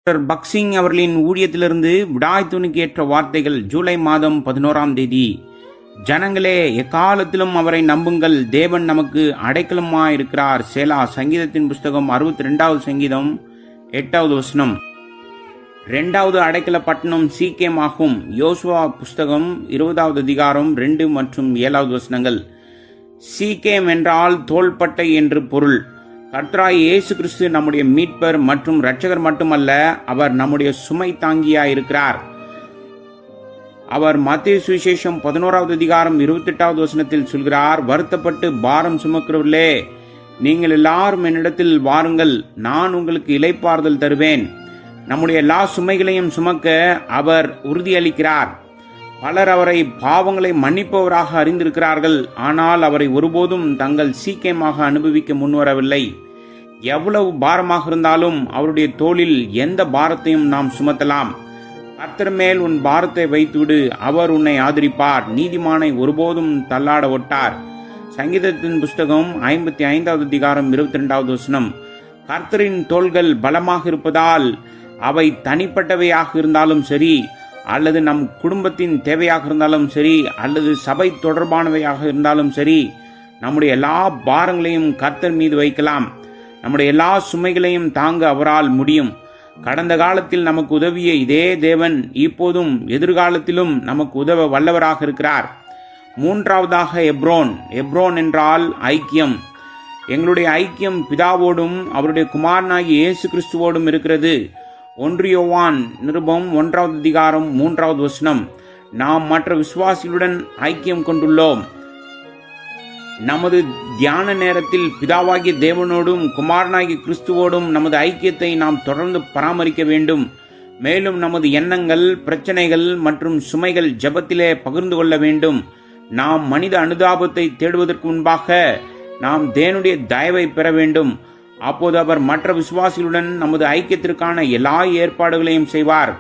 Doctor Bakht Singh அவர்களின் ஊழியத்திலிருந்து விடாய்த்துணுக்கு ஏற்ற வார்த்தைகள். ஜூலை மாதம் 11ஆம் தேதி. ஜனங்களே, எக்காலத்திலும் அவரை நம்புங்கள், தேவன் நமக்கு அடைக்கலமாயிருக்கிறார். சேலா. சங்கீதத்தின் புஸ்தகம் 62வது சங்கீதம் 8வது வசனம். 2வது அடைக்கல பட்டணம் சீக்கேம் ஆகும். யோசுவா புஸ்தகம் 20வது அதிகாரம் 2 மற்றும் 7வது வசனங்கள். சீக்கேம் என்றால் தோள்பட்டை என்று பொருள். கர்த்தராய் இயேசு கிறிஸ்து நம்முடைய மீட்பர் மற்றும் இரட்சகர் மட்டுமல்ல, அவர் நம்முடைய சுமை தாங்கியாயிருக்கிறார். அவர் மத்தேயு சுவிசேஷம் 11வது அதிகாரம் 28வது வசனத்தில் சொல்கிறார், வருத்தப்பட்டு பாரம் சுமக்கிறவர்களே, நீங்கள் எல்லாரும் என்னிடத்தில் வாருங்கள், நான் உங்களுக்கு இளைப்பாறுதல் தருவேன். நம்முடைய எல்லா சுமைகளையும் சுமக்க அவர் உறுதியளிக்கிறார். பலர் அவரை பாவங்களை மன்னிப்பவராக அறிந்திருக்கிறார்கள், ஆனால் அவரை ஒருபோதும் தங்கள் சீக்கியமாக அனுபவிக்க முன்வரவில்லை. எவ்வளவு பாரமாக இருந்தாலும் அவருடைய தோளில் எந்த பாரத்தையும் நாம் சுமத்தலாம். கர்த்தர் மேல் உன் பாரத்தை வைத்துவிடு, அவர் உன்னை ஆதரிப்பார். நீதிமானை ஒருபோதும் தள்ளாட ஒட்டார். சங்கீதத்தின் புஸ்தகம் 55வது அதிகாரம் 22வது வசனம். கர்த்தரின் தோள்கள் பலமாக இருப்பதால் அவை தனிப்பட்டவையாக இருந்தாலும் சரி, அல்லது நம் குடும்பத்தின் தேவையாக இருந்தாலும் சரி, அல்லது சபை தொடர்பானவையாக இருந்தாலும் சரி, நம்முடைய எல்லா பாரங்களையும் கர்த்தர் மீது வைக்கலாம். நம்முடைய எல்லா சுமைகளையும் தாங்க அவரால் முடியும். கடந்த காலத்தில் நமக்கு உதவிய இதே தேவன் இப்போதும் எதிர்காலத்திலும் நமக்கு உதவ வல்லவராக இருக்கிறார். 3வதாக எப்ரோன். எப்ரோன் என்றால் ஐக்கியம். எங்களுடைய ஐக்கியம் பிதாவோடும் அவருடைய குமாரனாகிய இயேசு கிறிஸ்துவோடும் இருக்கிறது. 1 யோவான் நிருபம் 1வது அதிகாரம் 3வது வசனம். நாம் மற்ற விசுவாசிகளுடன் ஐக்கியம் கொண்டுள்ளோம். நமது தியான நேரத்தில் பிதாவாகிய தேவனோடும் குமாரனாகிய கிறிஸ்துவோடும் நமது ஐக்கியத்தை நாம் தொடர்ந்து பராமரிக்க வேண்டும். மேலும் நமது எண்ணங்கள், பிரச்சனைகள் மற்றும் சுமைகள் ஜெபத்திலே பகிர்ந்து கொள்ள வேண்டும். நாம் மனித அனுதாபத்தை தேடுவதற்கு முன்பாக நாம் தேவனுடைய தயவை பெற வேண்டும். அப்போது அவர் மற்ற விசுவாசிகளுடன் நமது ஐக்கியத்திற்கான எல்லா ஏற்பாடுகளையும் செய்வார்.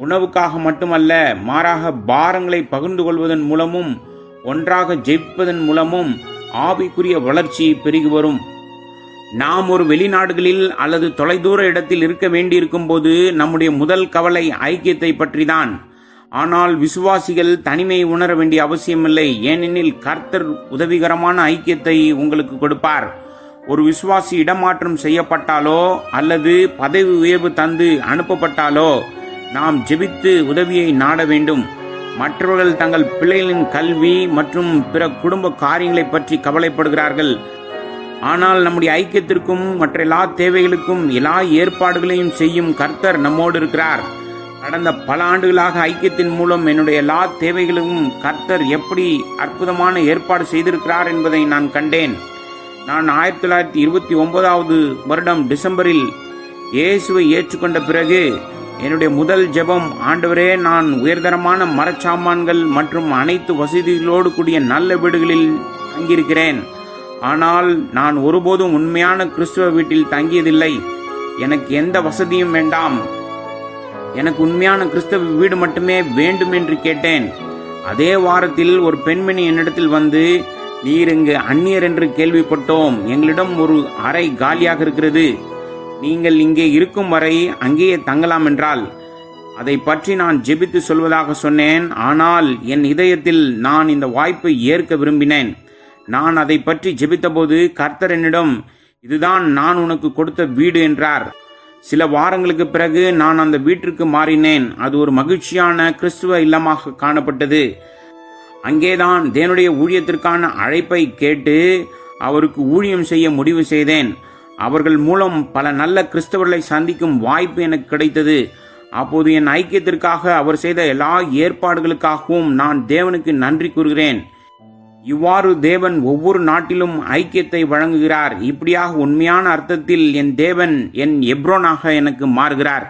உணவுக்காக மட்டுமல்ல, மாறாக பாரங்களை பகிர்ந்து கொள்வதன் மூலமும் ஒன்றாக ஜெயிப்பதன் மூலமும் ஆவிக்குரிய வளர்ச்சி பெருகி வரும். நாம் ஒரு வெளிநாடுகளில் அல்லது தொலைதூர இடத்தில் இருக்க வேண்டியிருக்கும் போது நம்முடைய முதல் கவலை ஐக்கியத்தை பற்றிதான். ஆனால் விசுவாசிகள் தனிமையை உணர வேண்டிய அவசியமில்லை, ஏனெனில் கர்த்தர் உதவிகரமான ஐக்கியத்தை உங்களுக்கு கொடுப்பார். ஒரு விசுவாசி இடமாற்றம் செய்யப்பட்டாலோ அல்லது பதவி உயர்வு தந்து அனுப்பப்பட்டாலோ நாம் ஜெபித்து உதவியை நாட வேண்டும். மற்றவர்கள் தங்கள் பிள்ளைகளின் கல்வி மற்றும் பிற குடும்ப காரியங்களை பற்றி கவலைப்படுகிறார்கள். ஆனால் நம்முடைய ஐக்கியத்திற்கும் மற்ற எல்லா தேவைகளுக்கும் எல்லா ஏற்பாடுகளையும் செய்யும் கர்த்தர் நம்மோடு இருக்கிறார். கடந்த பல ஆண்டுகளாக ஐக்கியத்தின் மூலம் என்னுடைய எல்லா தேவைகளுக்கும் கர்த்தர் எப்படி அற்புதமான ஏற்பாடு செய்திருக்கிறார் என்பதை நான் கண்டேன். நான் 1929வது வருடம் டிசம்பரில் இயேசுவை ஏற்றுக்கொண்ட பிறகு என்னுடைய முதல் ஜெபம், ஆண்டவரே, நான் உயர்தரமான மரச்சாமான்கள் மற்றும் அனைத்து வசதிகளோடு கூடிய நல்ல வீடுகளில் தங்கியிருக்கிறேன். ஆனால் நான் ஒருபோதும் உண்மையான கிறிஸ்துவ வீட்டில் தங்கியதில்லை. எனக்கு எந்த வசதியும் வேண்டாம், எனக்கு உண்மையான கிறிஸ்தவ வீடு மட்டுமே வேண்டும் என்று கேட்டேன். அதே வாரத்தில் ஒரு பெண்மணி என்னிடத்தில் வந்து, நீர் இங்கு அந்நியர் என்று கேள்விப்பட்டோம், எங்களிடம் ஒரு அறை காலியாக இருக்கிறது, நீங்கள் இங்கே இருக்கும் வரை அங்கேயே தங்கலாம் என்றால். அதை பற்றி நான் ஜெபித்து சொல்வதாக சொன்னேன். ஆனால் என் இதயத்தில் நான் இந்த வாய்ப்பை ஏற்க விரும்பினேன். நான் அதை பற்றி ஜெபித்தபோது கர்த்தர் என்னிடம், இதுதான் நான் உனக்கு கொடுத்த வீடு என்றார். சில வாரங்களுக்கு பிறகு நான் அந்த வீட்டிற்கு மாறினேன். அது ஒரு மகிழ்ச்சியான கிறிஸ்துவ இல்லமாக காணப்பட்டது. அங்கேதான் தேவனுடைய ஊழியத்திற்கான அழைப்பை கேட்டு அவருக்கு ஊழியம் செய்ய முடிவு செய்தேன். அவர்கள் மூலம் பல நல்ல கிறிஸ்தவர்களை சந்திக்கும் வாய்ப்பு எனக்கு கிடைத்தது. அப்போது என் ஐக்கியத்திற்காக அவர் செய்த எல்லா ஏற்பாடுகளுக்காகவும் நான் தேவனுக்கு நன்றி கூறுகிறேன். இவ்வாறு தேவன் ஒவ்வொரு நாட்டிலும் ஐக்கியத்தை வழங்குகிறார். இப்படியாக உண்மையான அர்த்தத்தில் என் தேவன் என் எப்ரோனாக எனக்கு மாறுகிறார்.